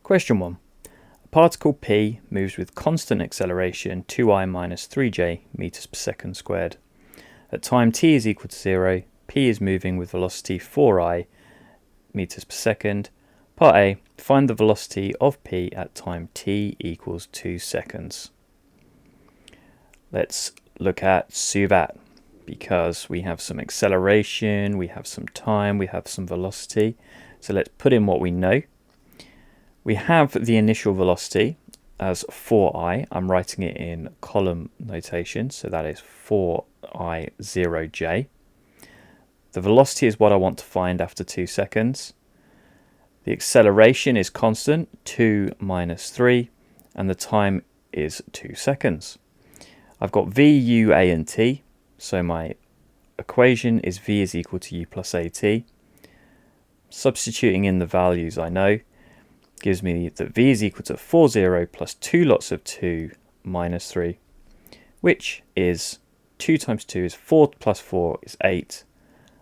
Question 1. A particle P moves with constant acceleration 2I minus 3j meters per second squared. At time t is equal to 0, P is moving with velocity 4I meters per second. Part A, find the velocity of P at time t equals 2 seconds. Let's look at SUVAT because we have some acceleration, we have some time, we have some velocity. So let's put in what we know. We have the initial velocity as 4I. I'm writing it in column notation, so that is 4I 0j. The velocity is what I want to find after 2 seconds. The acceleration is constant, 2 minus 3, and the time is 2 seconds. I've got v, u, a, and t, so my equation is v is equal to u plus at. Substituting in the values I know gives me that v is equal to 40 plus 2 lots of 2 minus 3, which is 2 times 2 is 4 plus 4 is 8,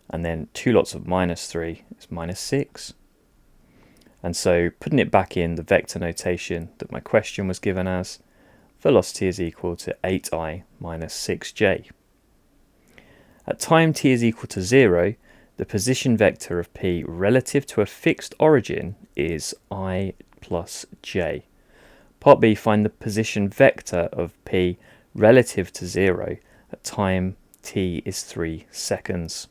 and then 2 lots of minus 3 is minus 6. And so putting it back in the vector notation that my question was given as, velocity is equal to 8I minus 6j. At time t is equal to 0, the position vector of P relative to a fixed origin is I plus j. Part B, find the position vector of P relative to 0 at time t is 3 seconds.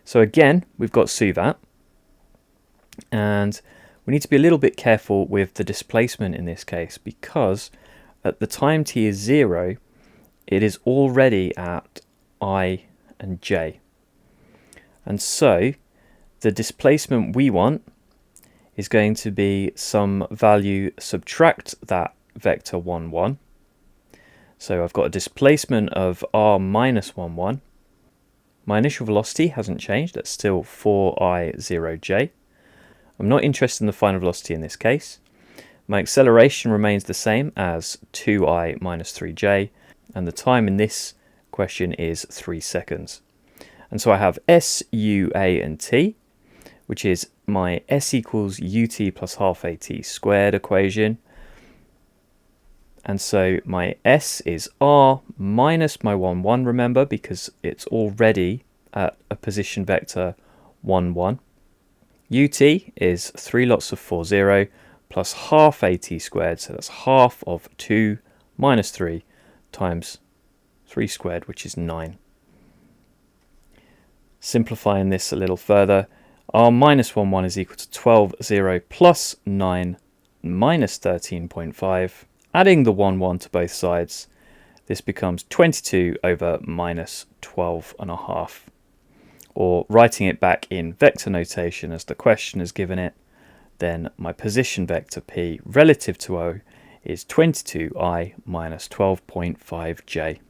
So again, we've got SUVAT, and we need to be a little bit careful with the displacement in this case, because at the time t is 0, it is already at I and j. And so the displacement we want is going to be some value, subtract that vector 1, 1. So I've got a displacement of r minus 1, 1. My initial velocity hasn't changed, that's still 4I 0j. I'm not interested in the final velocity in this case. My acceleration remains the same as 2I minus 3j, and the time in this question is 3 seconds. And so I have S, U, A, and T, which is my S equals UT plus half AT squared equation. And so my S is R minus my 1, 1, remember, because it's already at a position vector 1, 1. UT is 3 lots of 4, 0 plus half AT squared, so that's half of 2 minus 3 times 3 squared, which is 9. Simplifying this a little further, r minus 1, 1 is equal to 12, 0 plus 9 minus 13.5. Adding the 1, 1 to both sides, this becomes 22 over minus 12.5. Or writing it back in vector notation as the question has given it, then my position vector P relative to O is 22I minus 12.5j.